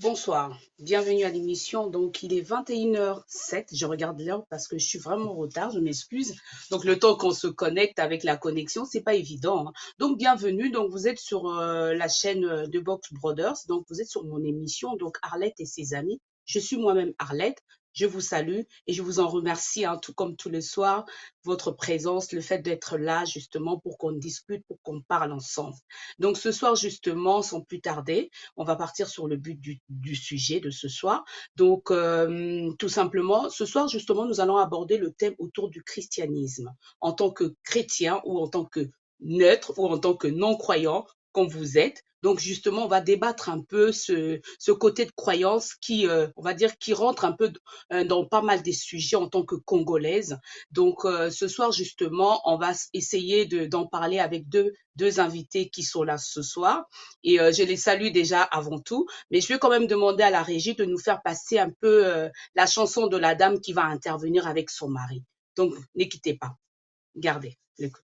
Bonsoir, bienvenue à l'émission. Donc, il est 21h07. Je regarde l'heure parce que je suis vraiment en retard, je m'excuse. Donc, le temps qu'on se connecte avec la connexion, c'est pas évident, hein. Donc, bienvenue. Donc, vous êtes sur la chaîne de Box Brothers. Donc, vous êtes sur mon émission, donc Arlette et ses amis. Je suis moi-même Arlette. Je vous salue et je vous en remercie, hein, tout comme tous les soirs, votre présence, le fait d'être là justement pour qu'on discute, pour qu'on parle ensemble. Donc, ce soir, justement, sans plus tarder, on va partir sur le but du sujet de ce soir. Donc, tout simplement, ce soir, justement, nous allons aborder le thème autour du christianisme. En tant que chrétien ou en tant que neutre ou en tant que non-croyant, comme vous êtes. Donc, justement, on va débattre un peu ce côté de croyance qui, on va dire, qui rentre un peu dans pas mal des sujets en tant que Congolaise. Donc, ce soir, justement, on va essayer d'en parler avec deux invités qui sont là ce soir. Et je les salue déjà avant tout. Mais je vais quand même demander à la régie de nous faire passer un peu la chanson de la dame qui va intervenir avec son mari. Donc, ne quittez pas. Gardez l'écoute.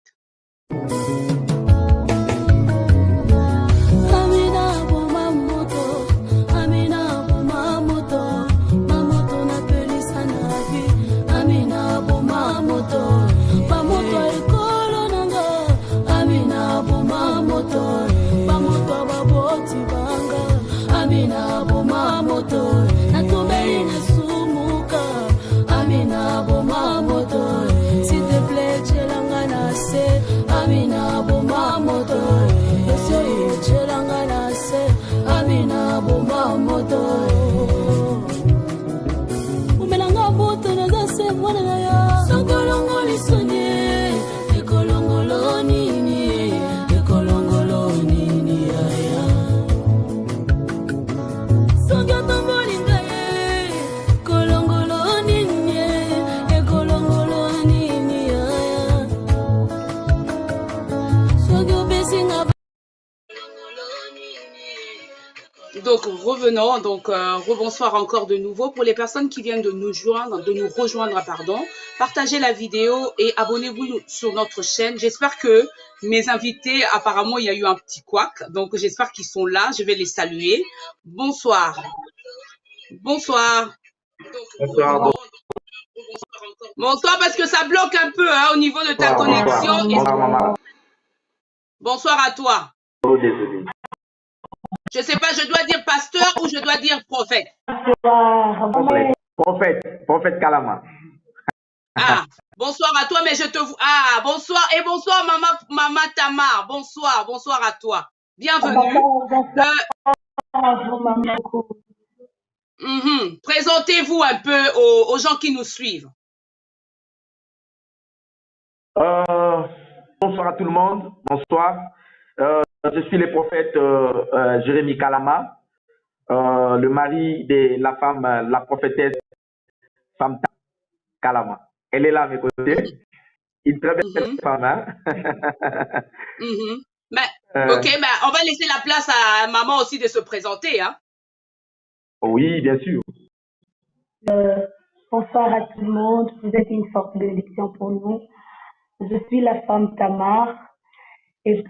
Donc, revenons. Donc, rebonsoir encore de nouveau. Pour les personnes qui viennent de nous rejoindre, pardon, partagez la vidéo et abonnez-vous sur notre chaîne. J'espère que mes invités, apparemment, il y a eu un petit couac. Donc, j'espère qu'ils sont là. Je vais les saluer. Bonsoir. Bonsoir. Bonsoir. Bonsoir, parce que ça bloque un peu hein, au niveau de ta connexion. Bonsoir. Bonsoir à toi. Oh, désolé. Je ne sais pas, je dois dire pasteur ou je dois dire prophète. Prophète Kalama. Ah, bonsoir à toi, mais je te... Ah, bonsoir et bonsoir maman Tamar. Bonsoir à toi. Bienvenue. Présentez-vous un peu aux gens qui nous suivent. Bonsoir à tout le monde. Bonsoir. Je suis le prophète Jérémy Kalama, le mari de la femme, la prophétesse femme Kalama. Elle est là à mes côtés. Une très belle femme, hein? Ok, on va laisser la place à maman aussi de se présenter, hein? Oui, bien sûr. Bonsoir à tout le monde. Vous êtes une forte bénédiction pour nous. Je suis la femme Tamar. Et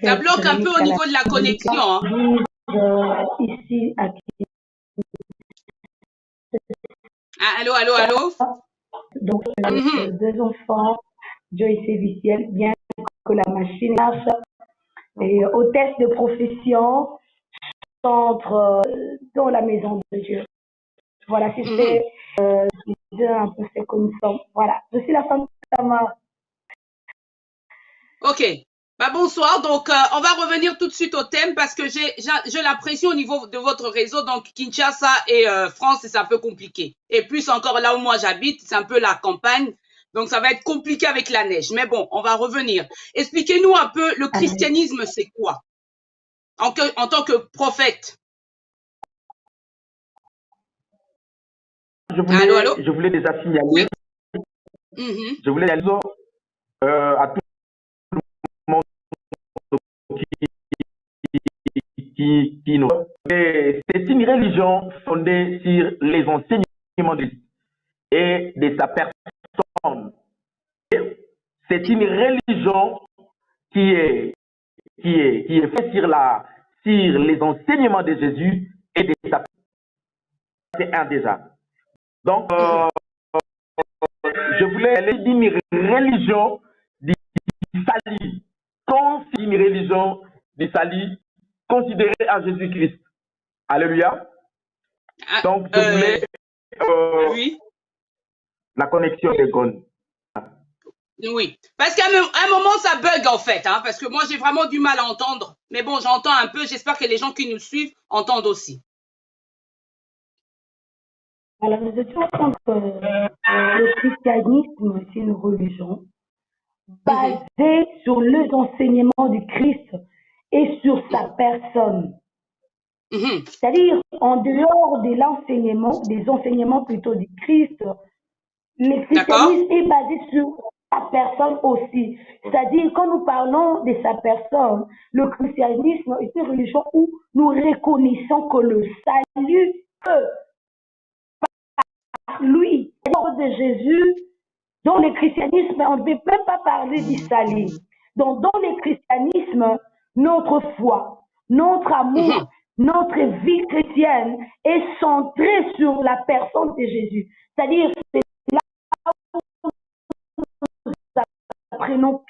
ça bloque un peu au niveau de la connexion. Hein? Ici, à allô? Donc, deux enfants, Joyce et Viciel, bien que la machine marche. Et hôtesse de profession, centre dans la maison de Dieu. Voilà, si c'est un peu fait comme ça. Voilà, je suis la femme Tamar. Ok. Bonsoir, donc on va revenir tout de suite au thème parce que j'ai l'impression au niveau de votre réseau, donc Kinshasa et France, c'est un peu compliqué. Et plus encore là où moi j'habite, c'est un peu la campagne, donc ça va être compliqué avec la neige. Mais bon, on va revenir. Expliquez-nous un peu, le christianisme, c'est quoi en tant que prophète? Allô? Je voulais déjà signaler. Oui. Je voulais dire à tout le monde qui nous. C'est une religion fondée sur les enseignements de Dieu et de sa personne. C'est une religion qui est qui est fait sur les enseignements de Jésus et de sa c'est un déjà. Donc, je voulais aller dire une religion du salut. Quand c'est une religion du salut considérée à Jésus-Christ. Alléluia. Donc, je voulais oui. la connexion est bonne. Oui, parce qu'à un moment, ça bug en fait, hein, parce que moi, j'ai vraiment du mal à entendre. Mais bon, j'entends un peu, j'espère que les gens qui nous suivent entendent aussi. Alors, nous étions contre le christianisme, c'est une religion basée sur les enseignements du Christ et sur sa personne. C'est-à-dire, en dehors de l'enseignement, des enseignements plutôt du Christ, le christianisme est basé sur sa personne aussi. C'est-à-dire, quand nous parlons de sa personne, le christianisme est une religion où nous reconnaissons que le salut que par lui, de Jésus, dans le christianisme, on ne peut même pas parler du salut. Donc, dans le christianisme, notre foi, notre amour, notre vie chrétienne est centrée sur la personne de Jésus. C'est-à-dire, c'est là où nous apprenons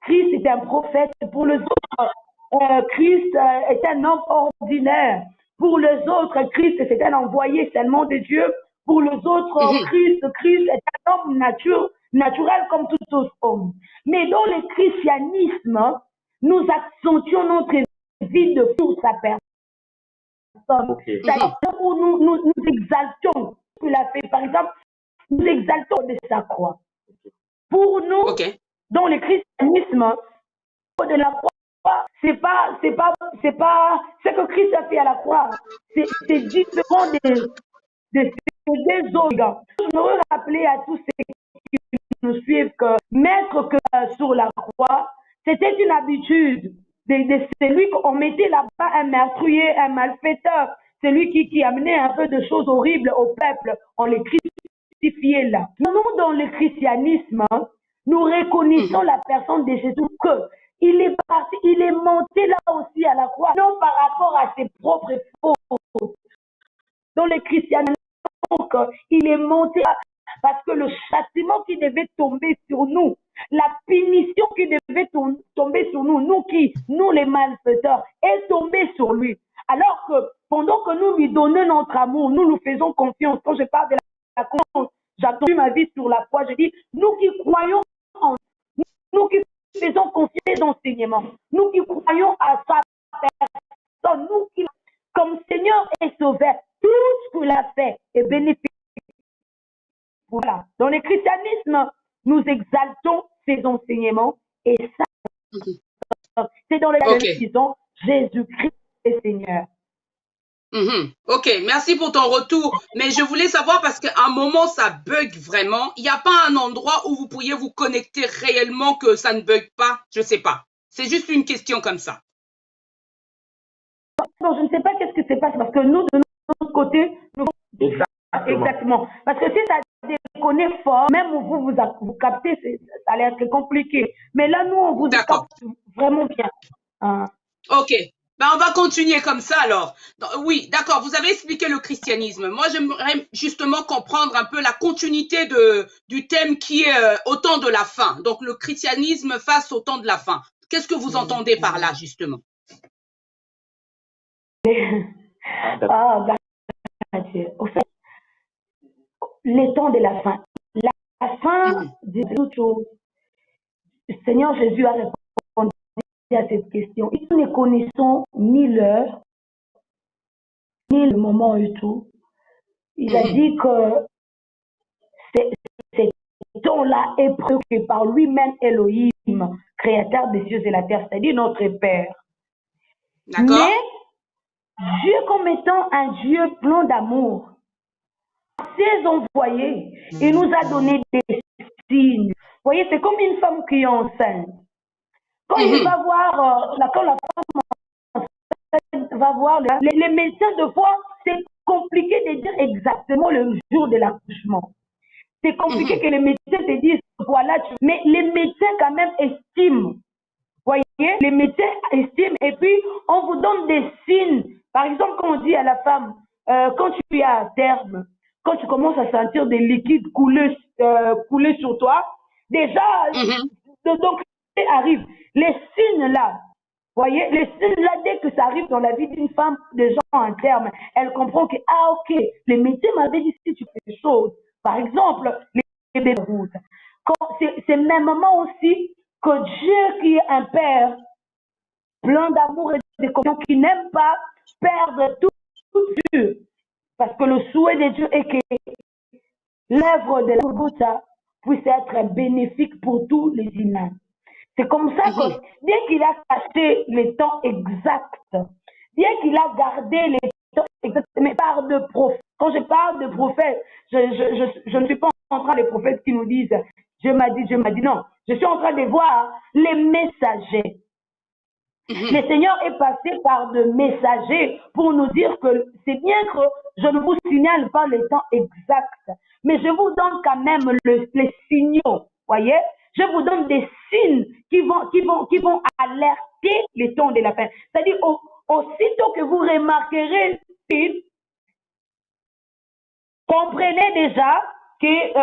Christ est un prophète. Pour les autres, Christ est un homme ordinaire. Pour les autres, Christ est un envoyé seulement de Dieu. Pour les autres, Christ est un homme naturel comme tout autre homme. Mais dans le christianisme, nous accentuons notre vie de pour sa personne. C'est-à-dire où nous exaltons ce qu'il a fait. Par exemple, nous exaltons de sa croix. Pour nous, dans le christianisme, de la croix, c'est pas ce que Christ a fait à la croix. C'est différent des autres. Je me rappeler à tous ceux qui nous suivent que mettre que sur la croix, c'était une habitude de celui qu'on mettait là-bas, un meurtrier, un malfaiteur, celui qui amenait un peu de choses horribles au peuple, on les crucifiait là. Nous, dans le christianisme, nous reconnaissons la personne de Jésus que il est parti, il est monté là aussi à la croix, non par rapport à ses propres fautes. Dans le christianisme, il est monté parce que le châtiment qui devait tomber sur nous, la punition qui devait tomber sur nous, nous les malfaiteurs, est tombée sur lui. Alors que pendant que nous lui donnons notre amour, nous nous faisons confiance. Quand je parle de la confiance, j'attends ma vie sur la croix. Je dis, nous qui croyons en nous qui faisons confiance aux enseignements, nous qui croyons à sa personne, nous qui, comme Seigneur est sauvé, tout ce qu'il a fait est bénéfique. Voilà. Dans le christianisme, nous exaltons ses enseignements et ça, c'est dans les disons Jésus-Christ est Seigneur. Ok, merci pour ton retour. Mais je voulais savoir parce qu'à un moment, ça bug vraiment. Il n'y a pas un endroit où vous pourriez vous connecter réellement que ça ne bug pas? Je ne sais pas. C'est juste une question comme ça. Non, je ne sais pas qu'est-ce qui se passe parce que nous, de notre côté, nous... Exactement. Parce que si ça déconne fort, même vous captez, ça a l'air très compliqué. Mais là, nous, on vous capte vraiment bien. Ok. Ben, on va continuer comme ça alors. Oui, d'accord, vous avez expliqué le christianisme. Moi, j'aimerais justement comprendre un peu la continuité du thème qui est au temps de la fin. Donc, le christianisme face au temps de la fin. Qu'est-ce que vous entendez par là, justement? Au fait, les temps de la fin. La fin de toute chose. Seigneur Jésus a répondu à cette question. Et nous ne connaissons ni l'heure, ni le moment et tout. Il a dit que cet temps-là est préoccupé par lui-même Elohim, créateur des cieux et la terre, c'est-à-dire notre Père. Mais Dieu comme étant un Dieu plein d'amour, ses envoyés, il nous a donné des signes. Vous voyez, c'est comme une femme qui est enceinte. Quand il va voir, quand la femme enceinte va voir, les médecins de foi, c'est compliqué de dire exactement le jour de l'accouchement. C'est compliqué que les médecins te disent, voilà, mais les médecins quand même estiment Voyez, les médecins estiment et puis on vous donne des signes. Par exemple, quand on dit à la femme, quand tu es à terme, quand tu commences à sentir des liquides couler sur toi, déjà, donc, arrive. Les signes là, voyez, les signes là, dès que ça arrive dans la vie d'une femme, de gens en terme, elle comprend que, ah ok, les médecins m'avaient dit si tu fais des choses. Par exemple, les bébés routes. C'est mêmement aussi que Dieu qui est un père plein d'amour et de compassion, qui n'aime pas perdre tout Dieu. Parce que le souhait de Dieu est que l'œuvre de la Golgotha puisse être bénéfique pour tous les humains. C'est comme ça que, bien qu'il a caché les temps exacts, bien qu'il a gardé les temps exacts, mais par de prophètes, quand je parle de prophètes, je ne suis pas en train des prophètes qui nous disent Dieu m'a dit, non. Je suis en train de voir les messagers. Le Seigneur est passé par de messagers pour nous dire que c'est bien que je ne vous signale pas les temps exacts, mais je vous donne quand même les signaux, voyez? Je vous donne des signes qui vont alerter les temps de la fin. C'est-à-dire, aussitôt que vous remarquerez, comprenez déjà que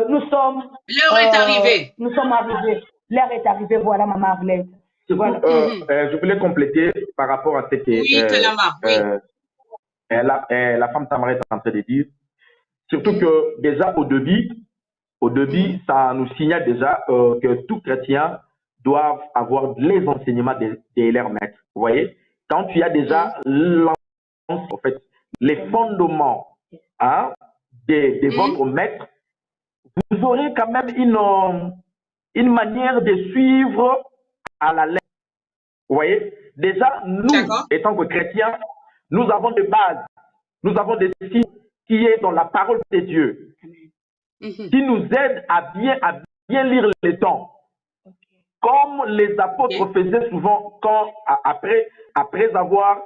nous sommes... L'heure est arrivée. Nous sommes arrivés. L'heure est arrivée, voilà, Maman Arlette. Voilà. Je voulais compléter par rapport à ce que la femme Tamara est en train de dire. Surtout que déjà au début, ça nous signale déjà que tout chrétien doit avoir les enseignements de leurs maîtres. Vous voyez, quand tu as déjà en fait, les fondements de votre maître, vous aurez quand même une manière de suivre à la lettre. Vous voyez, déjà, nous, étant que chrétiens, nous avons des bases, nous avons des signes qui est dans la parole de Dieu, qui nous aident à bien lire les temps. Comme les apôtres faisaient souvent quand, après avoir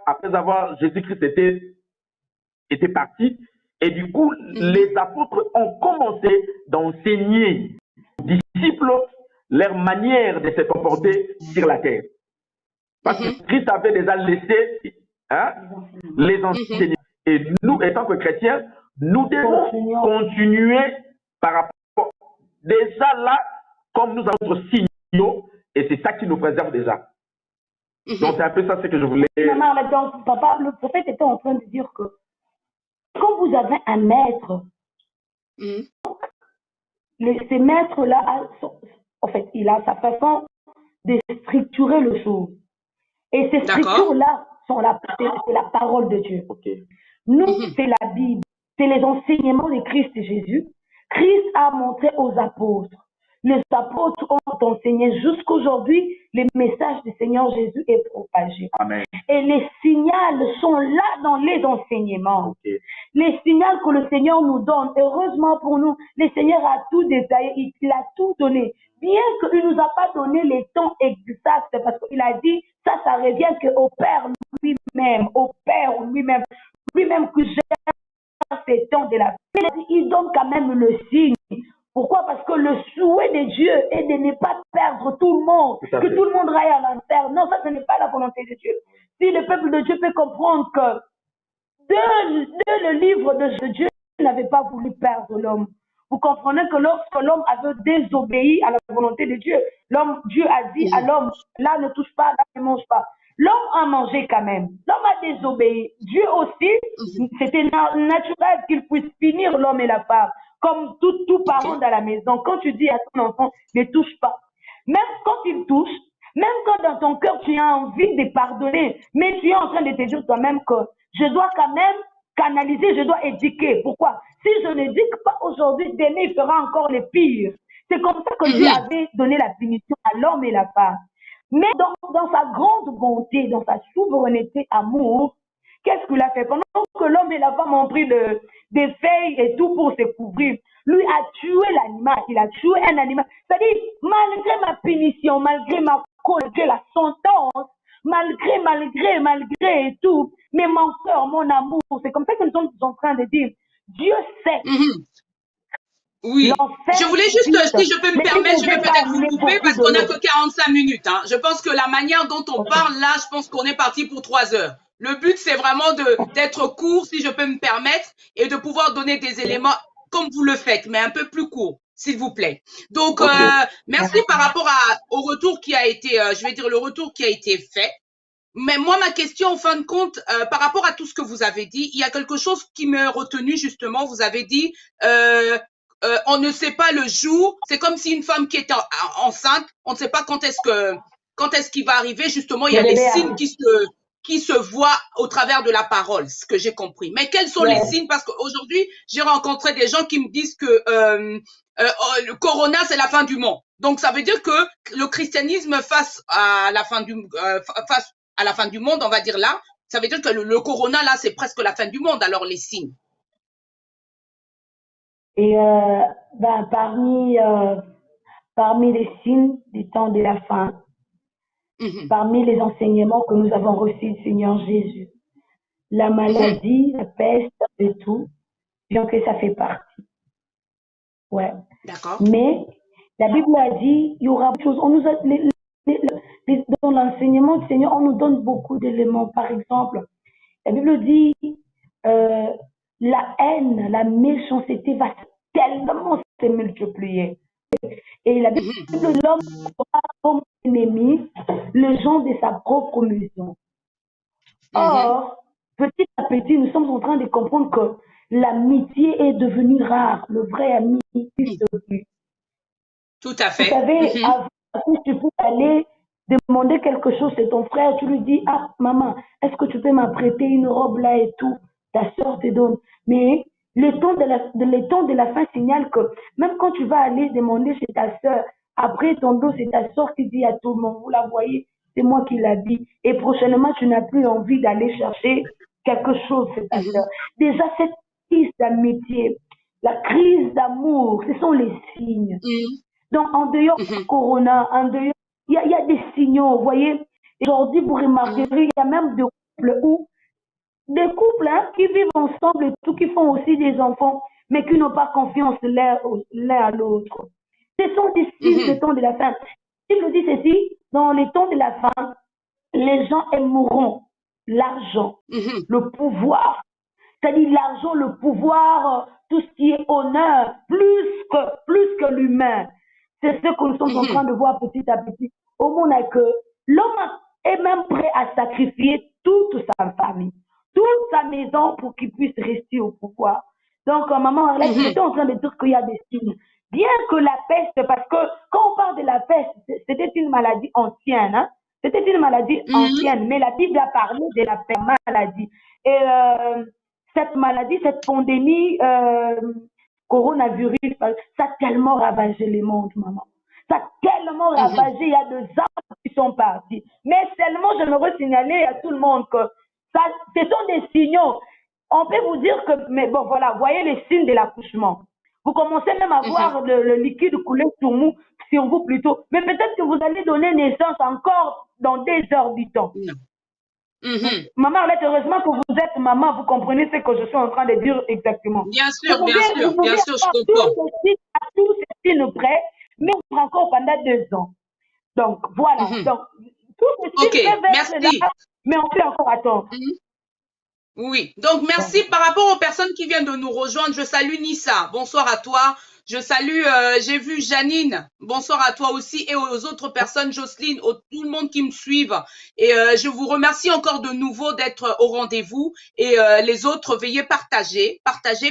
Jésus-Christ était parti, et du coup, les apôtres ont commencé d'enseigner aux disciples leur manière de se comporter sur la terre. Parce que Christ avait déjà laissé les enseignements. Et nous, étant que chrétiens, nous devons continuer par rapport. Déjà là, comme nous avons nos signaux, et c'est ça qui nous préserve déjà. Donc c'est un peu ça ce que je voulais. Maman, donc, papa, le prophète était en train de dire que quand vous avez un maître, ces maîtres-là, en fait, il a sa façon de structurer le choses. Et ces structures-là c'est la parole de Dieu. Nous, c'est la Bible, c'est les enseignements de Christ et Jésus. Christ a montré aux apôtres. Les apôtres ont enseigné jusqu'aujourd'hui, le message du Seigneur Jésus est propagé. Amen. Et les signaux sont là dans les enseignements. Les signaux que le Seigneur nous donne, heureusement pour nous, le Seigneur a tout détaillé, il a tout donné. Bien qu'il ne nous a pas donné les temps exacts, parce qu'il a dit, ça revient qu'au Père lui-même, lui-même que gère ces temps de la vie. Il donne quand même le signe. Pourquoi? Parce que le souhait de Dieu est de ne pas perdre tout le monde, que tout le monde raille à l'enfer. Non, ça, ce n'est pas la volonté de Dieu. Si le peuple de Dieu peut comprendre que dès le livre de Dieu n'avait pas voulu perdre l'homme. Vous comprenez que lorsque l'homme avait désobéi à la volonté de Dieu, Dieu a dit à l'homme, là ne touche pas, là ne mange pas. L'homme a mangé quand même. L'homme a désobéi. Dieu aussi, c'était naturel qu'il puisse finir l'homme et la femme. Comme tout parent dans la maison. Quand tu dis à ton enfant, ne touche pas. Même quand il touche, même quand dans ton cœur tu as envie de pardonner, mais tu es en train de te dire toi-même que je dois quand même canaliser, je dois éduquer. Pourquoi? Si je n'éduque pas aujourd'hui, demain il fera encore le pire. C'est comme ça que Dieu avait donné la punition à l'homme et la femme. Mais dans sa grande bonté, dans sa souveraineté, amour, qu'est-ce qu'il a fait? Pendant que l'homme et la femme ont pris des feuilles et tout pour se couvrir, lui a tué l'animal, il a tué un animal. C'est-à-dire, malgré ma punition, malgré ma colère, malgré la sentence, malgré et tout, mais mon cœur, mon amour, c'est comme ça que nous sommes en train de dire, Dieu sait Oui. Je L'enfer voulais juste, existe. si je peux me Mais il permettre, ne je vais veut pas peut-être vous amener couper beaucoup parce de qu'on n'a l'eau. que 45 minutes. Hein. Je pense que la manière dont on Ok. parle, là, je pense qu'on est parti pour 3 heures. Le but, c'est vraiment d'être court, si je peux me permettre, et de pouvoir donner des éléments comme vous le faites, mais un peu plus court, s'il vous plaît. Donc, Ok. merci par rapport au retour qui a été, je vais dire le retour qui a été fait. Mais moi, ma question, en fin de compte, par rapport à tout ce que vous avez dit, il y a quelque chose qui m'a retenu justement. Vous avez dit, on ne sait pas le jour. C'est comme si une femme qui est enceinte, on ne sait pas quand est-ce qu'il va arriver. Justement, il y Le a les bébé signes arrive. qui se voient au travers de la parole, ce que j'ai compris. Mais quels sont les Ouais. signes? Parce qu'aujourd'hui, j'ai rencontré des gens qui me disent que le corona, c'est la fin du monde. Donc, ça veut dire que le christianisme face à la fin face à la fin du monde, on va dire là, ça veut dire que le corona, là, c'est presque la fin du monde, alors les signes. Et ben, parmi les signes du temps de la fin, Mhm, parmi les enseignements que nous avons reçus du Seigneur Jésus, la mhm, maladie, la peste et tout, bien que ça fait partie. Ouais. d'accord. Mais la Bible a dit, il y aura beaucoup de choses. On nous a, dans l'enseignement du Seigneur, on nous donne beaucoup d'éléments. Par exemple, la Bible dit, euh, la haine, la méchanceté va tellement se multiplier. Et la Bible, Mhm, l'homme aura comme ennemi le gens de sa propre maison. mhm, Or, petit à petit, nous sommes en train de comprendre que l'amitié est devenue rare. Le vrai ami mhm. n'existe plus. Tout à Vous fait. savez, Mhm, avant, tu peux aller demander quelque chose chez ton frère, tu lui dis, ah, maman, est-ce que tu peux m'apprêter une robe là et tout? Ta soeur te donne. Mais le temps de la fin signale que même quand tu vas aller demander chez ta soeur, après ton dos, c'est ta soeur qui dit à tout le monde, vous la voyez, c'est moi qui l'a dit. Et prochainement, tu n'as plus envie d'aller chercher quelque chose chez ta soeur. mhm, Déjà, cette crise d'amitié, la crise d'amour, ce sont les signes. mhm, Donc, en dehors du mhm, corona, en dehors, il y a des signaux, vous voyez. Aujourd'hui, vous remarquerez, mhm, il y a même des couples hein, qui vivent ensemble et tout, qui font aussi des enfants, mais qui n'ont pas confiance l'un à l'autre. Ce sont des signes des mhm, temps de la fin. Il nous dit ceci, dans les temps de la fin, les gens aimeront l'argent, mhm, le pouvoir, c'est-à-dire l'argent, le pouvoir, tout ce qui est honneur, plus que l'humain. C'est ce que nous sommes en train mhm, de voir petit à petit. Au monde que l'homme est même prêt à sacrifier toute sa famille, toute sa maison pour qu'il puisse rester au pouvoir. Donc, maman, là, mhm, j'étais en train de dire qu'il y a des signes. Bien que la peste, parce que quand on parle de la peste, c'était une maladie ancienne, hein? C'était une maladie mhm, ancienne, mais la Bible a parlé de la maladie. Et cette maladie, cette pandémie, coronavirus, ça a tellement ravagé le monde, maman. Ça a tellement mhm, ravagé, il y a des arbres qui sont partis. Mais seulement, j'aimerais signaler à tout le monde que ça, ce sont des signaux. On peut vous dire que, mais bon, voilà, voyez les signes de l'accouchement. Vous commencez même à mhm. voir le liquide couler sur vous plutôt. Mais peut-être que vous allez donner naissance encore dans des heures du temps. Non. Mhm. Maman, Arlette, heureusement que vous êtes maman, vous comprenez ce que je suis en train de dire exactement. Vous Bien pouvez sûr, je avoir comprends. tous ces signes prêts, mais encore pendant 2 ans. Donc, voilà. Mhm. Donc, tous ces Ok, signes peuvent être merci. là, mais on peut encore attendre. Mhm. Oui, donc merci par rapport aux personnes qui viennent de nous rejoindre. Je salue Nissa, bonsoir à toi. Je salue, j'ai vu Janine, bonsoir à toi aussi et aux autres personnes, Jocelyne, tout le monde qui me suivent. Et je vous remercie encore de nouveau d'être au rendez-vous. Et les autres, veuillez partager,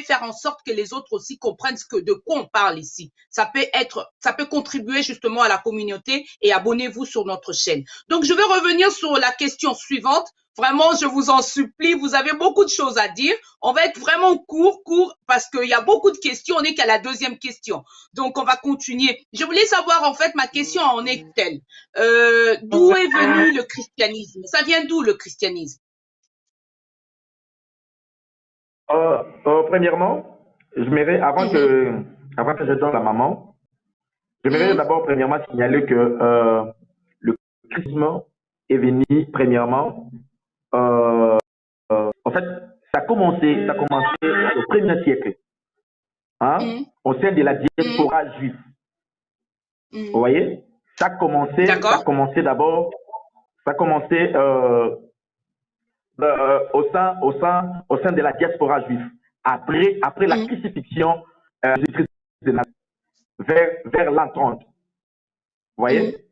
faire en sorte que les autres aussi comprennent de quoi on parle ici. Ça peut contribuer justement à la communauté et abonnez-vous sur notre chaîne. Donc je vais revenir sur la question suivante. Vraiment, je vous en supplie, vous avez beaucoup de choses à dire. On va être vraiment court, parce qu'il y a beaucoup de questions. On n'est qu'à la deuxième question. Donc, on va continuer. Je voulais savoir, en fait, ma question en est telle. D'où est venu le christianisme? Ça vient d'où le christianisme? Premièrement, Mhm, avant que je donne la maman, j'aimerais mhm, d'abord premièrement signaler que le christianisme est venu premièrement, euh, en fait, ça a commencé au 1er siècle. Hein? mhm, au sein de la diaspora juive. Vous voyez, ça a commencé d'abord, ça a commencé au sein de la diaspora juive. Après la crucifixion de Christ de Nazareth, vers l'an 30. Vous voyez?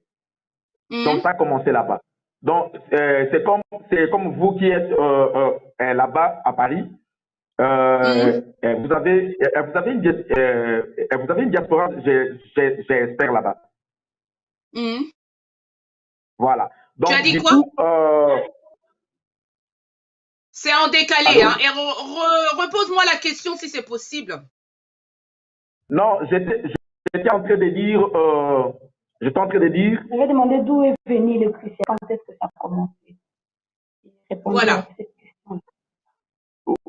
Donc ça a commencé là-bas. Donc c'est comme vous qui êtes là-bas à Paris. Vous avez une diaspora, j'espère, là-bas. Voilà. Donc, tu as dit du quoi? coup, c'est en décalé, hein? Et repose-moi la question si c'est possible. Non, j'étais en train de dire. Je vais demander d'où est venu le christianisme, quand est-ce que ça a commencé. Voilà. À cette question.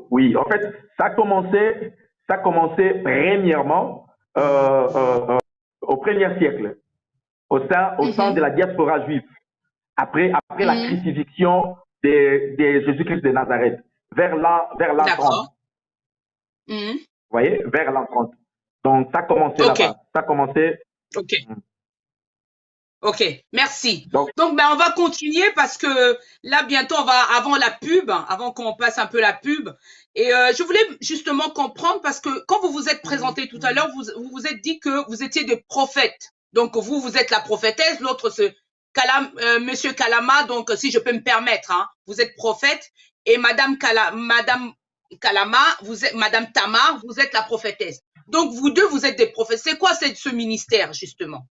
Oui, en fait, ça a commencé premièrement au 1er siècle, au sein de la diaspora juive, après la crucifixion de Jésus-Christ de Nazareth, vers l'an 30. Vous voyez, vers l'an 30. Donc, ça a commencé là-bas. Ça a commencé. Ok. Ok, merci. Donc ben, on va continuer parce que là, bientôt, avant qu'on passe un peu la pub, et je voulais justement comprendre parce que quand vous vous êtes présenté tout à l'heure, vous vous êtes dit que vous étiez des prophètes. Donc, vous êtes la prophétesse, l'autre, c'est Monsieur Kalama, donc si je peux me permettre, hein, vous êtes prophète, et Madame Kalama, Madame Tamar, vous êtes la prophétesse. Donc, vous deux, vous êtes des prophètes. C'est quoi ce ministère, justement?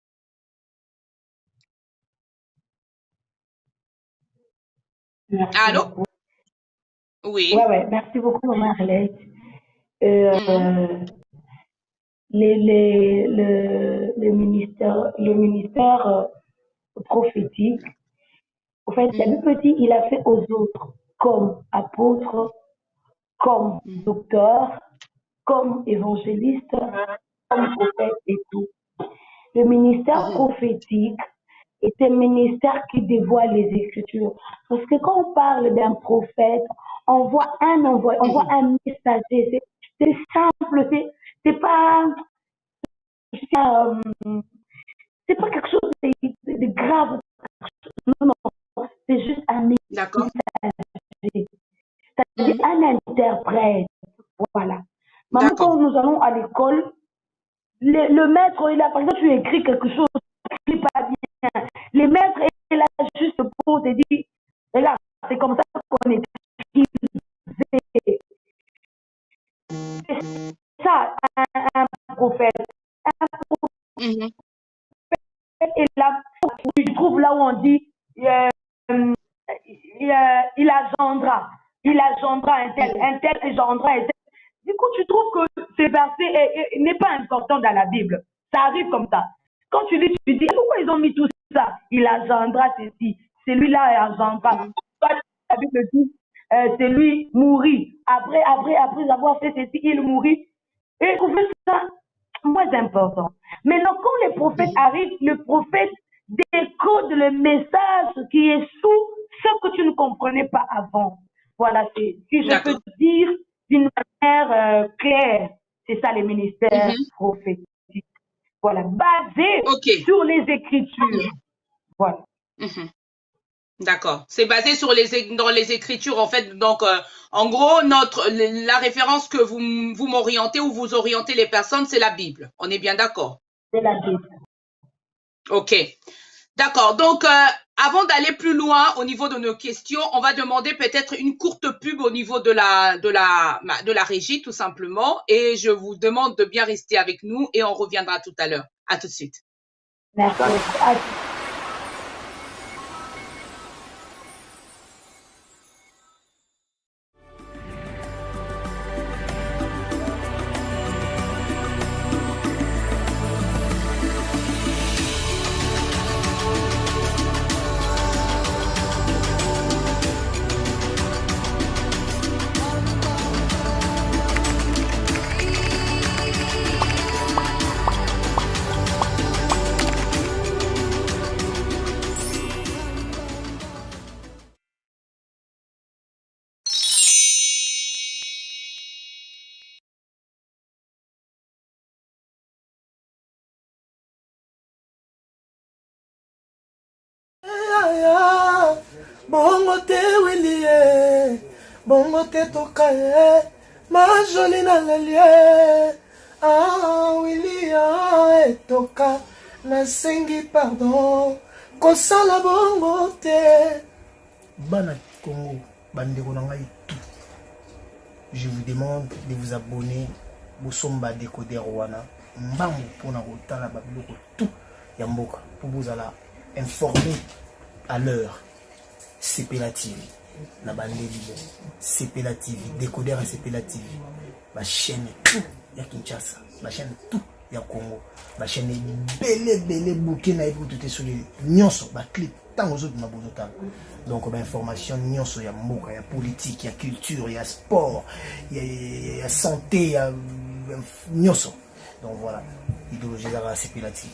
Merci. Allô? Beaucoup. Oui. Ouais. Merci beaucoup, Maman Arlette. Le ministère prophétique, en fait, c'est petit, il a fait aux autres comme apôtre, comme docteur, comme évangéliste, comme prophète et tout. Le ministère prophétique est un ministère qui dévoile les Écritures. Parce que quand on parle d'un prophète, on voit un envoyé, on voit un messager. C'est simple, c'est pas quelque chose de grave. Non, c'est juste un messager. C'est-à-dire un interprète. Voilà. Maintenant, quand nous allons à l'école, le maître, par exemple, tu écris quelque chose, tu n'écris pas bien. Le maître est là juste pour te dire, regarde, c'est comme ça qu'on écrit. C'est ça, un prophète. Un prophète est là, tu trouves là où on dit, il agendra un tel engendra un tel. Du coup, tu trouves que ce verset n'est pas important dans la Bible. Ça arrive comme ça. Quand tu lis, tu dis, pourquoi ils ont mis tout ça? Il agendra ceci. Celui-là agendra. La Bible dit, c'est lui mourit. Après avoir fait ceci, il mourit. Et vous faites ça moins important. Maintenant, quand les prophètes arrivent, le prophète décode le message qui est sous ce que tu ne comprenais pas avant. Voilà, si je peux dire d'une manière claire, c'est ça les ministères prophétiques. Voilà, basé sur les Écritures. Voilà. D'accord. C'est basé dans les Écritures, en fait. Donc, en gros, la référence que vous m'orientez ou vous orientez les personnes, c'est la Bible. On est bien d'accord? C'est la Bible. Ok. D'accord. Donc, avant d'aller plus loin au niveau de nos questions, on va demander peut-être une courte pub au niveau de la régie, tout simplement. Et je vous demande de bien rester avec nous et on reviendra tout à l'heure. À tout de suite. Merci. ya bongo te Willie bongo te tokaye ma jolie na lalie Willie etoka nasengi pardon kosala bongo te bana Congo bandeko na ngai tout je vous demande de vous abonner bosomba décodeur wana mbangu pona kotala babiloko tout ya mboka pour vous alla informer à l'heure CPLA TV na bandeli CPLA TV décodeur à CPLA TV ma chaîne tout ya Kinshasa ma chaîne tout ya Congo ma chaîne belé bouquet na ebu tout sur les nyonso ba clip tant aux autres na bonota donc ba information nyonso ya mboka ya politique ya culture ya sport ya santé ya nyonso donc voilà idéologie za CPLA TV.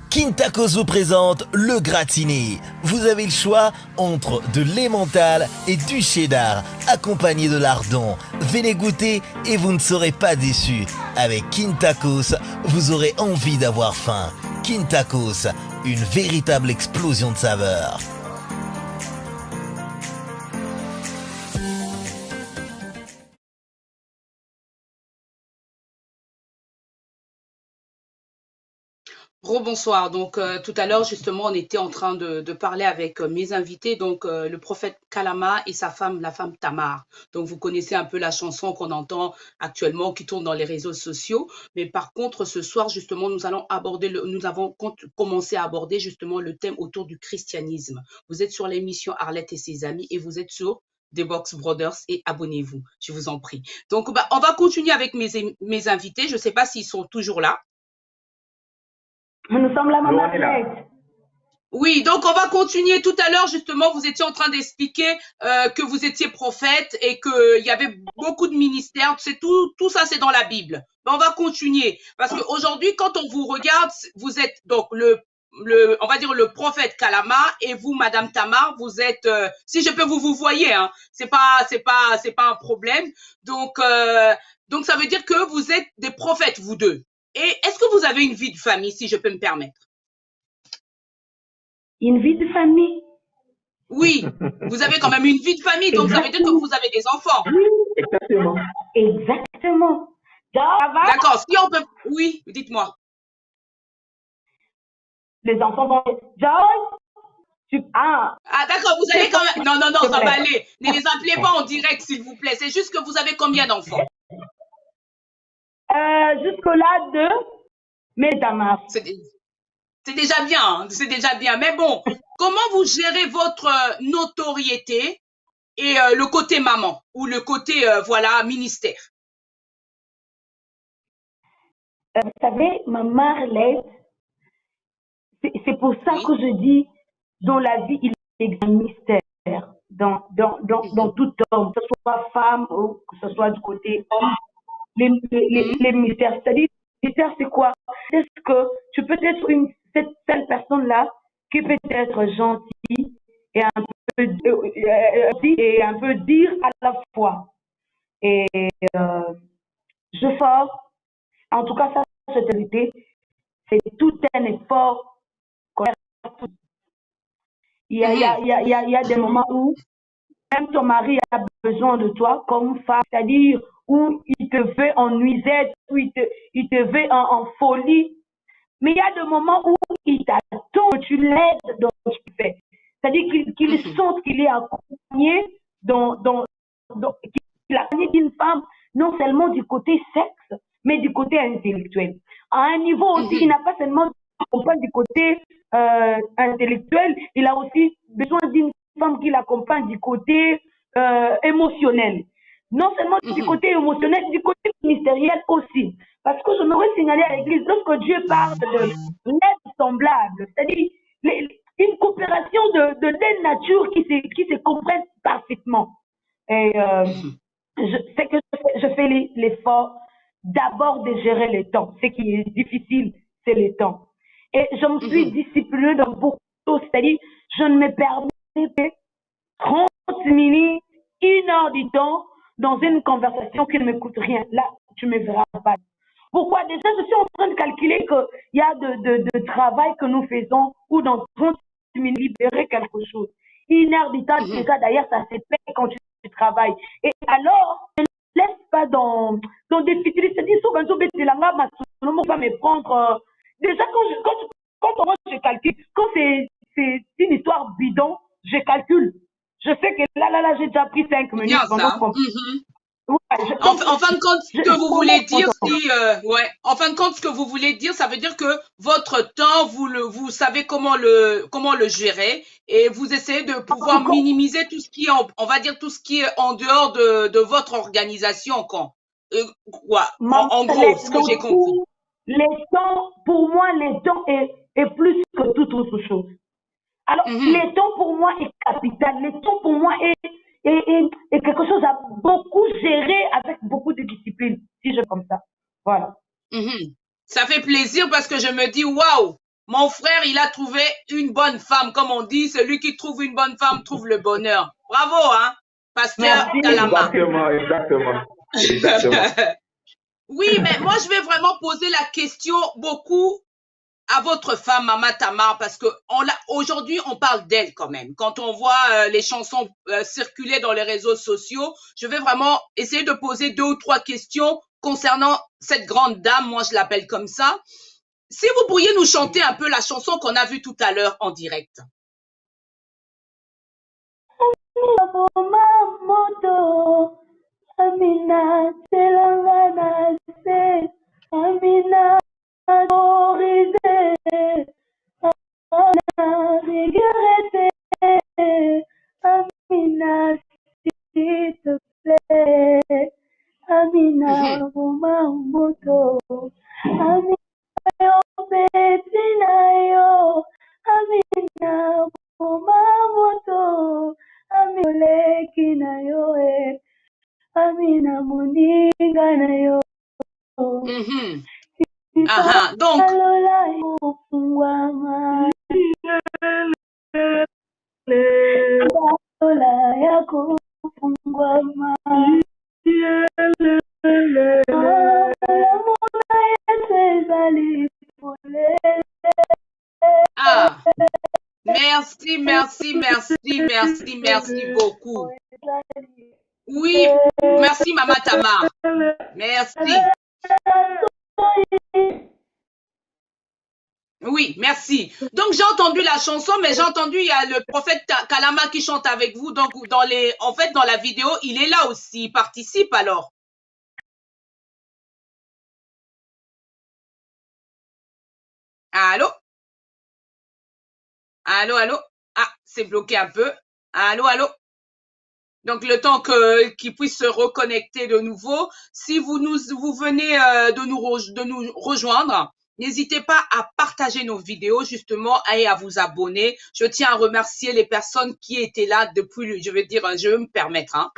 Quintacos vous présente le gratiné. Vous avez le choix entre de l'emmental et du cheddar, accompagné de lardon. Venez goûter et vous ne serez pas déçus. Avec Quintacos, vous aurez envie d'avoir faim. Quintacos, une véritable explosion de saveurs. Rebonsoir. Donc, tout à l'heure, justement, on était en train de parler avec mes invités, donc le prophète Kalama et sa femme, la femme Tamar. Donc, vous connaissez un peu la chanson qu'on entend actuellement, qui tourne dans les réseaux sociaux. Mais par contre, ce soir, justement, nous avons commencé à aborder justement le thème autour du christianisme. Vous êtes sur l'émission Arlette et ses amis et vous êtes sur The Box Brothers et abonnez-vous, je vous en prie. Donc, on va continuer avec mes invités. Je ne sais pas s'ils sont toujours là. Nous sommes là, maman Arlette. Oui, donc on va continuer. Tout à l'heure, justement, vous étiez en train d'expliquer que vous étiez prophète et qu'il y avait beaucoup de ministères. C'est tout ça, c'est dans la Bible. Mais on va continuer parce qu'aujourd'hui, quand on vous regarde, vous êtes donc on va dire le prophète Kalama et vous, Madame Tamar, vous êtes, si je peux vous voyez, hein, c'est pas un problème. Donc ça veut dire que vous êtes des prophètes, vous deux. Et est-ce que vous avez une vie de famille, si je peux me permettre? Une vie de famille? Oui, vous avez quand même une vie de famille, donc ça veut dire que vous avez des enfants. Oui, exactement. Exactement. D'accord, si on peut... Oui, dites-moi. Les enfants vont... Joy, Ah, d'accord, vous allez quand même... Non, ça va aller. Ne les appelez pas en direct, s'il vous plaît. C'est juste que vous avez combien d'enfants? Jusque-là, 2, mais Tamar. C'est déjà bien, hein, c'est déjà bien. Mais bon, comment vous gérez votre notoriété et le côté maman ou le côté, voilà, ministère? Vous savez, maman Arlette, c'est pour ça que je dis, dans la vie, il y a un mystère. Dans tout homme, que ce soit femme ou que ce soit du côté homme, les mystères. C'est-à-dire, le mystère, c'est quoi? C'est ce que tu peux être cette seule personne-là qui peut être gentille et un peu dire à la fois. Et je fort, en tout cas, ça, cette vérité, c'est tout un effort. Il y a des moments où même ton mari a besoin de toi comme femme, c'est-à-dire où il te veut en nuisette, où il te veut en folie. Mais il y a des moments où il t'attend, tu l'aides dans ce que tu fais. C'est-à-dire qu'il sent qu'il est accompagné qu'il a accompagné d'une femme, non seulement du côté sexe, mais du côté intellectuel. À un niveau aussi, il n'a pas seulement accompagné du côté intellectuel, il a aussi besoin d'une femme qui l'accompagne du côté émotionnel. Non seulement du côté émotionnel, du côté ministériel aussi. Parce que je m'aurais signalé à l'église, lorsque Dieu parle de l'aide semblable, c'est-à-dire une coopération de deux natures qui se comprennent parfaitement. Et c'est que je fais l'effort d'abord de gérer le temps. Ce qui est difficile, c'est le temps. Et je me suis disciplinée dans beaucoup de choses, c'est-à-dire je ne me permets que 30 minutes, 1 heure du temps dans une conversation qui ne me coûte rien. Là, tu me verras Pourquoi? Déjà, je suis en train de calculer qu'il y a de travail que nous faisons ou dans 30 minutes libérer quelque chose. 1 heure du temps, déjà, d'ailleurs, ça se paye quand tu travailles. Et alors, ne laisse pas dans des futurs. C'est dit, souvent, on va me prendre. Déjà, quand je calcule, quand c'est une histoire bidon, je calcule. Je sais que là, j'ai déjà pris 5 minutes. Bien ça. Ouais, En fin de compte, ce que vous voulez dire, en fin de compte, ce que vous voulez dire, ça veut dire que votre temps, vous savez comment le gérer et vous essayez de pouvoir minimiser tout ce qui est, on va dire tout ce qui est en dehors de votre organisation, quoi. En gros, ce que j'ai compris. Pour moi, les temps est plus que toute autre chose. Alors, le temps pour moi est capital. Le temps pour moi est quelque chose à beaucoup gérer avec beaucoup de discipline, si je comme ça. Voilà. Ça fait plaisir parce que je me dis, waouh, mon frère, il a trouvé une bonne femme. Comme on dit, celui qui trouve une bonne femme trouve le bonheur. Bravo, hein, Pasteur Kalama. Exactement. Oui, mais moi, je vais vraiment poser la question beaucoup à votre femme, Mama Tamar, parce que aujourd'hui, on parle d'elle quand même. Quand on voit les chansons circuler dans les réseaux sociaux, je vais vraiment essayer de poser 2 ou 3 questions concernant cette grande dame, moi je l'appelle comme ça. Si vous pourriez nous chanter un peu la chanson qu'on a vue tout à l'heure en direct. Amina, Amina, Amina, s'il te plaît. Amina, moto. Amina, yo. Amina, moto. Amina, yo. Amina, moninga na yo. Donc, merci beaucoup. Oui, merci Mama Tamar. Merci. Oui, merci. Donc, j'ai entendu la chanson, mais j'ai entendu, il y a le prophète Kalama qui chante avec vous. Donc, dans la vidéo, il est là aussi. Il participe alors. Allô? Allô, allô? Ah, c'est bloqué un peu. Allô, allô? Donc, le temps qu'il puisse se reconnecter de nouveau. Si vous venez de nous rejoindre, n'hésitez pas à partager nos vidéos, justement, et à vous abonner. Je tiens à remercier les personnes qui étaient là depuis, je vais me permettre, hein.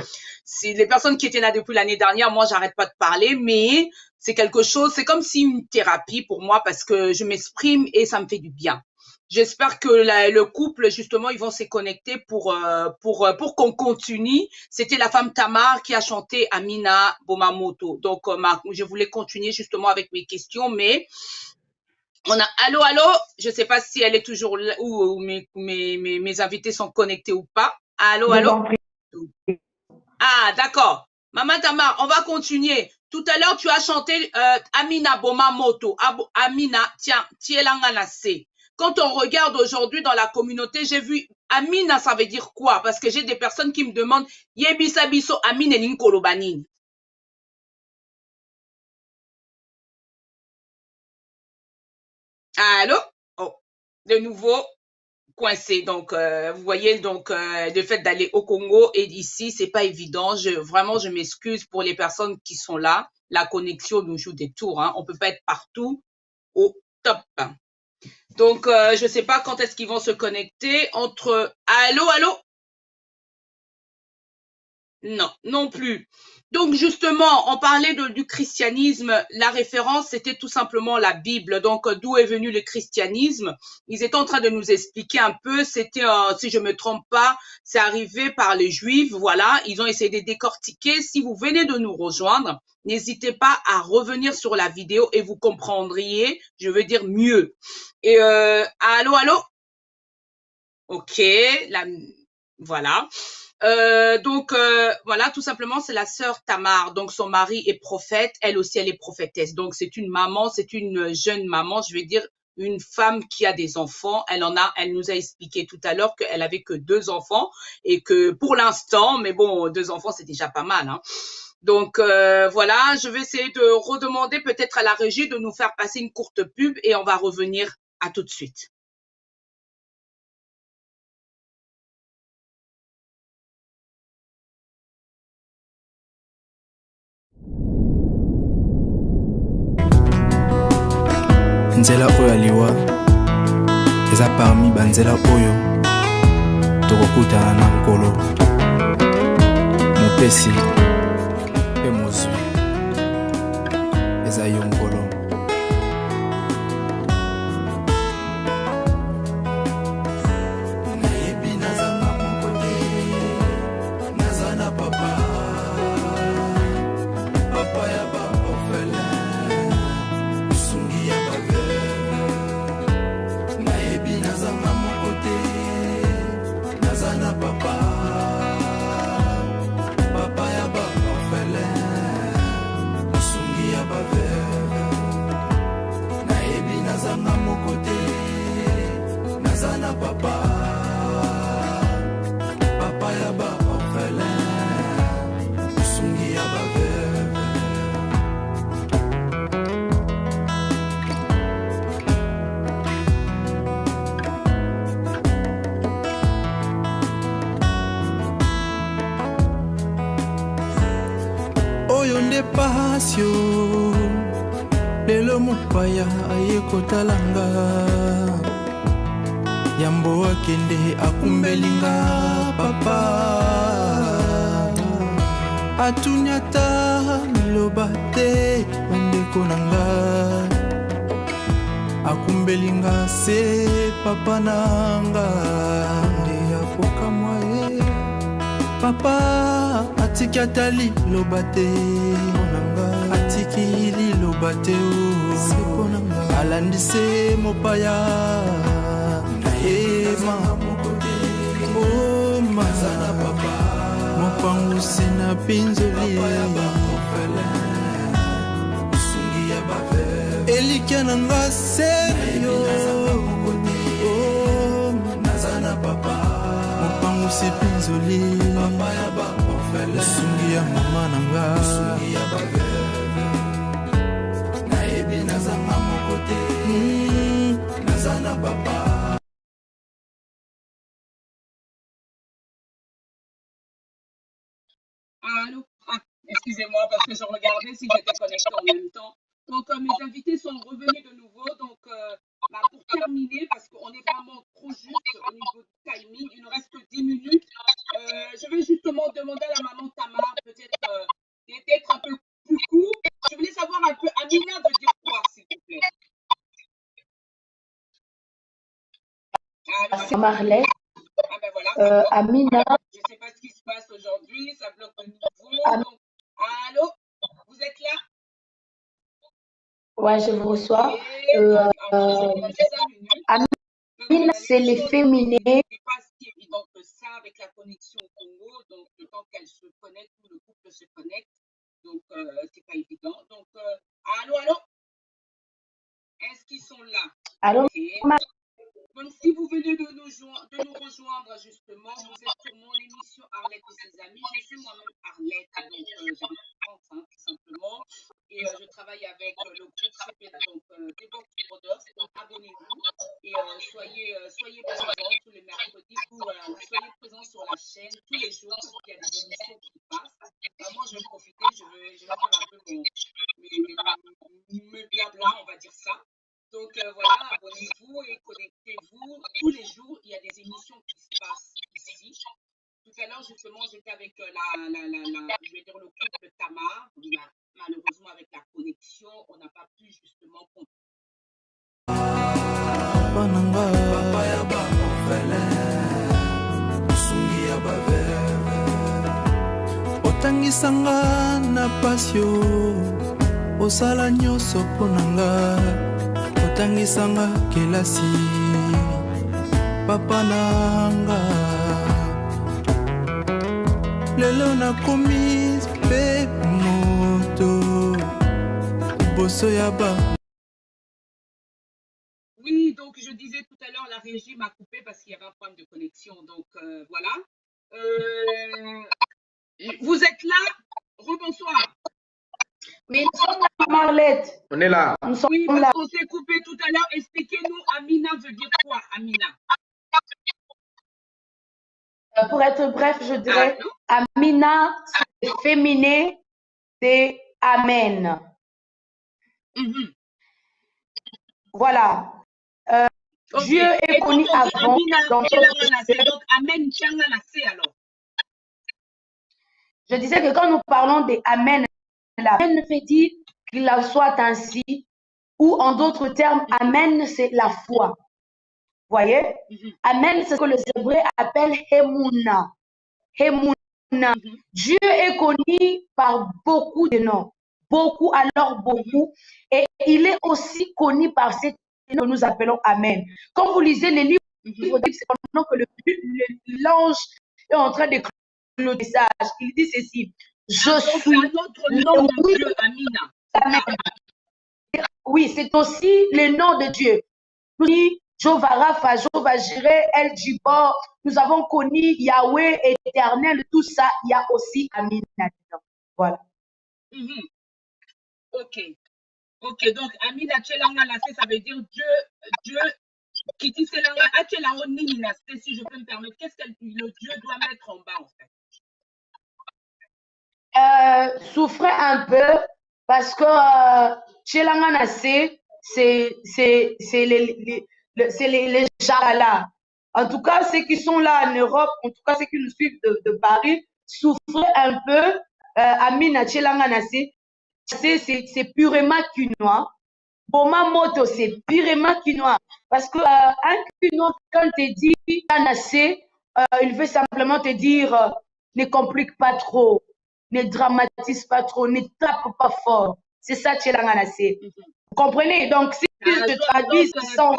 Si les personnes qui étaient là depuis l'année dernière, moi, j'arrête pas de parler, mais c'est quelque chose, c'est comme si une thérapie pour moi parce que je m'exprime et ça me fait du bien. J'espère que le couple, justement, ils vont se connecter pour qu'on continue. C'était la femme Tamar qui a chanté Amina Bomamoto. Donc, je voulais continuer justement avec mes questions, mais on a allô, je sais pas si elle est toujours là ou mes invités sont connectés ou pas. Allô. Ah, d'accord. Maman Tamar, on va continuer. Tout à l'heure, tu as chanté Amina Bomamoto. Amina, tiens, Tielanganase. Quand on regarde aujourd'hui dans la communauté, j'ai vu Amina, ça veut dire quoi? Parce que j'ai des personnes qui me demandent Yebisa biso Amina Ninkolobanini. Allô? Oh, de nouveau coincé. Donc, vous voyez, donc le fait d'aller au Congo et d'ici, c'est pas évident. Vraiment, je m'excuse pour les personnes qui sont là. La connexion nous joue des tours. Hein. On peut pas être partout au top. Donc, je sais pas quand est-ce qu'ils vont se connecter entre. Allô? Non, non plus. Donc justement, on parlait du christianisme. La référence, c'était tout simplement la Bible. Donc d'où est venu le christianisme? Ils étaient en train de nous expliquer un peu. C'était, si je me trompe pas, c'est arrivé par les Juifs. Voilà, ils ont essayé de décortiquer. Si vous venez de nous rejoindre, n'hésitez pas à revenir sur la vidéo et vous comprendriez, je veux dire mieux. Et allô, allô? Ok, voilà. Voilà, tout simplement, c'est la sœur Tamar. Donc, son mari est prophète. Elle aussi, elle est prophétesse. Donc, c'est une maman, c'est une jeune maman, je vais dire, une femme qui a des enfants. Elle nous a expliqué tout à l'heure qu'elle avait que 2 enfants et que pour l'instant, mais bon, 2 enfants, c'est déjà pas mal, hein. Donc, voilà, je vais essayer de redemander peut-être à la régie de nous faire passer une courte pub et on va revenir à tout de suite. nzela oyo aliwa eza parmi banzela oyo tokokutana na nkolo mopesi mpe mozwi eza yo nkolo. Oyo nde pasio lelo mopaya aye kotalanga yambo akende akumbelinga papa atunyata liloba te bandeko nanga akumbelinga se papa nanga nde akokamwa ye papa atiki ata liloba te mponanga atiki liloba te o alandise mopaya ema oma mopangusi na pinzoli elikia nanga serio mopangusi pinzoli sungi ya mama nanga nayebi nazanga moko te nazana papa. Allô? Ah, excusez-moi parce que je regardais si j'étais connectée en même temps. Donc, mes invités sont revenus de nouveau. Donc, pour terminer, parce qu'on est vraiment trop juste au niveau du timing, il nous reste que 10 minutes. Je vais justement demander à la maman Tamar peut-être d'être un peu plus court. Je voulais savoir un peu, Amina veut dire quoi, s'il vous plaît? C'est Marley. Ah ben voilà, Amina. Je ne sais pas ce qui se passe aujourd'hui, ça bloque de nouveau. Donc, allô? Vous êtes là? Ouais, je vous reçois. Amina, c'est les féminins. C'est pas si évident que ça avec la connexion au Congo. Donc, le temps qu'elle se connecte ou le couple se connecte. Donc, c'est pas évident. Donc, allô, allô? Est-ce qu'ils sont là? Allô? Okay. Donc, si vous venez de nous rejoindre, justement, vous êtes sur mon émission Arlette et ses amis. Je suis moi-même Arlette, donc j'ai 30 ans, tout simplement. Et je travaille avec le groupe CPA, donc Debug Brothers. Donc, abonnez-vous et soyez présents tous les mercredis ou soyez présents sur la chaîne tous les jours parce qu'il y a des émissions qui passent. Moi, je vais profiter, je vais faire un peu mes blabla, on va dire ça. Donc voilà, abonnez-vous et connectez-vous. Tous les jours, il y a des émissions qui se passent ici. Tout à l'heure, l'heure, justement, j'étais avec je vais dire le couple Tamar. Malheureusement, avec la connexion, on n'a pas pu justement Pananga papa ya ba orphelin sungi ya ba veuve otangisanga na pasio osala nyonso mpo na nga otangisanga kelasi papa nanga lelo nakomi mpe moto liboso ya ba. Oui, donc je disais tout à l'heure, la régie m'a coupé parce qu'il y avait un problème de connexion. Donc voilà. Vous êtes là? Rebonsoir. Mais nous sommes là, Marlette. On est là. Nous sommes Oui, là. parce qu'on s'est coupé tout à l'heure. Expliquez-nous, Amina veut dire quoi, Amina? Pour être bref, je dirais Amina, c'est féminin, c'est Amen. Voilà. Okay. Dieu est connu avant. Donc, Amen, alors. Je disais que quand nous parlons de Amen, Amen veut dire qu'il en soit ainsi, ou en d'autres termes, Amen, c'est la foi. Voyez? Amen, c'est ce que les Hébreux appellent Hemuna. Hemuna. Dieu est connu par beaucoup de noms. Beaucoup, alors beaucoup. Et il est aussi connu par ces noms que nous appelons Amen. Quand vous lisez les livres, c'est pendant que l'ange est en train d'écrire le message. Il dit ceci. Je suis notre nom de Dieu, Amina. Amen. Oui, c'est aussi le nom de Dieu. Nous dit Jéhovah Rapha, Jéhovah Jireh, El Djibor. Nous avons connu Yahweh éternel, tout ça. Il y a aussi Amina. Voilà. Ok. Ok, donc Amina Tchelanga Lassé, ça veut dire Dieu qui dit Tchelanga Tchelanga Nini Lassé, si je peux me permettre. Qu'est-ce que le Dieu doit mettre en bas en fait? Souffrez un peu parce que Tchelanga Lassé, c'est les gens là. En tout cas, ceux qui sont là en Europe, en tout cas ceux qui nous suivent de Paris, souffrez un peu. Amina Tchelanga Lassé, c'est purement quinois. Boma Moto, c'est purement quinois. Parce que un quinois, quand te dit Nassé, il veut simplement te dire ne complique pas trop, ne dramatise pas trop, ne tape pas fort. C'est ça, Tchelanga Nassé. Vous comprenez? Donc, si je traduis sans.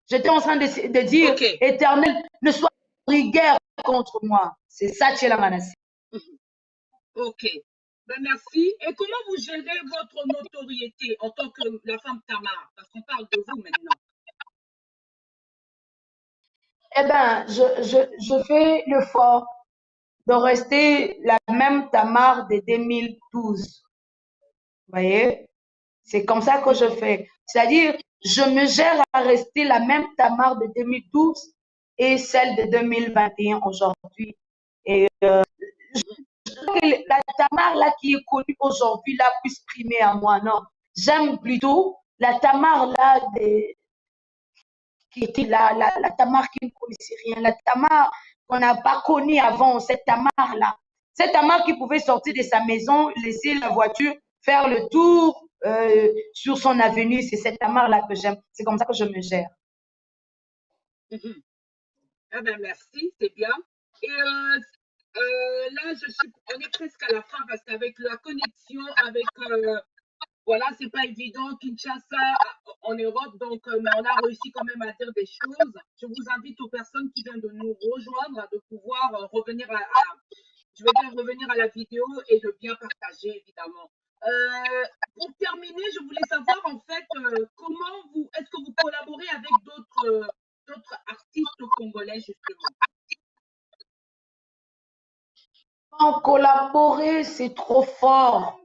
J'étais en train de dire, Éternel, ne sois pas rigueur contre moi. C'est ça, Tchelanga Nassé. Ok. Ben merci. Et comment vous gérez votre notoriété en tant que la femme Tamar? Parce qu'on parle de vous maintenant. Eh bien, je fais l'effort de rester la même Tamar de 2012. Vous voyez? C'est comme ça que je fais. C'est-à-dire, je me gère à rester la même Tamar de 2012 et celle de 2021 aujourd'hui. Et la Tamar là qui est connue aujourd'hui là puisse primer à moi, non. J'aime plutôt la Tamar là qui était là, la Tamar qui ne connaissait rien, la Tamar qu'on n'a pas connue avant, cette Tamar là. Cette Tamar qui pouvait sortir de sa maison, laisser la voiture, faire le tour sur son avenue, c'est cette Tamar là que j'aime. C'est comme ça que je me gère. Ah ben merci, c'est bien. Et là, on est presque à la fin parce qu'avec la connexion, avec voilà, c'est pas évident, Kinshasa en Europe, donc mais on a réussi quand même à dire des choses. Je vous invite aux personnes qui viennent de nous rejoindre de pouvoir revenir je vais dire revenir à la vidéo et de bien partager évidemment. Pour terminer, je voulais savoir en fait comment est-ce que vous collaborez avec d'autres artistes congolais justement? Collaborer, c'est trop fort.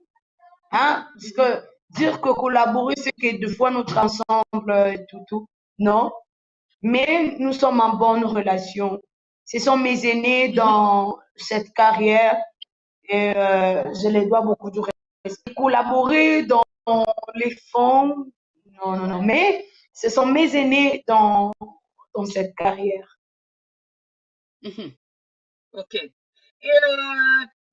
Hein? Parce que dire que collaborer, c'est que deux fois nous ensemble et tout. Non. Mais nous sommes en bonne relation. Ce sont mes aînés dans cette carrière et je les dois beaucoup de respect. Collaborer dans les fonds, non. Mais ce sont mes aînés dans dans cette carrière. Ok. Et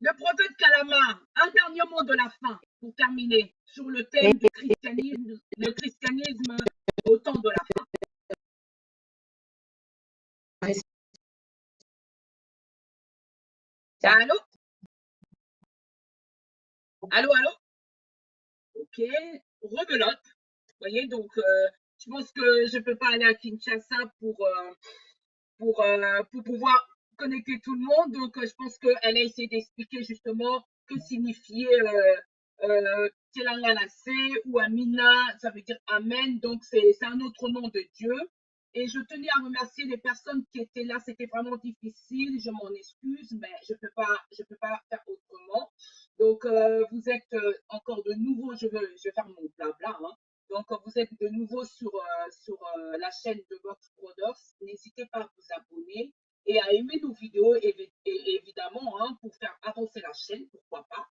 le prophète Kalama, un dernier mot de la fin pour terminer sur le thème du christianisme, le christianisme au temps de la fin. Allô? Allô, allô? Ok. Rebelote. Vous voyez, donc je pense que je ne peux pas aller à Kinshasa pour pouvoir connecter tout le monde. Donc, je pense qu'elle a essayé d'expliquer justement que signifiait Tselanganase ou Amina, ça veut dire Amen. Donc, c'est un autre nom de Dieu. Et je tenais à remercier les personnes qui étaient là. C'était vraiment difficile. Je m'en excuse, mais je peux pas faire autrement. Donc, vous êtes encore de nouveau. Je vais faire mon blabla. Hein. Donc, vous êtes de nouveau sur la chaîne de Vox Brothers. N'hésitez pas à vous abonner et à aimer nos vidéos, évidemment, hein, pour faire avancer la chaîne, pourquoi pas.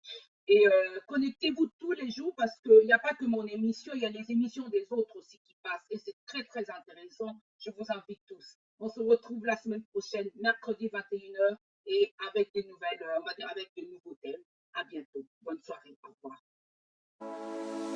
Et connectez-vous tous les jours parce qu'il n'y a pas que mon émission, il y a les émissions des autres aussi qui passent. Et c'est très, très intéressant. Je vous invite tous. On se retrouve la semaine prochaine, mercredi 21h, et avec des nouvelles, on va dire avec de nouveaux thèmes. À bientôt. Bonne soirée. Au revoir.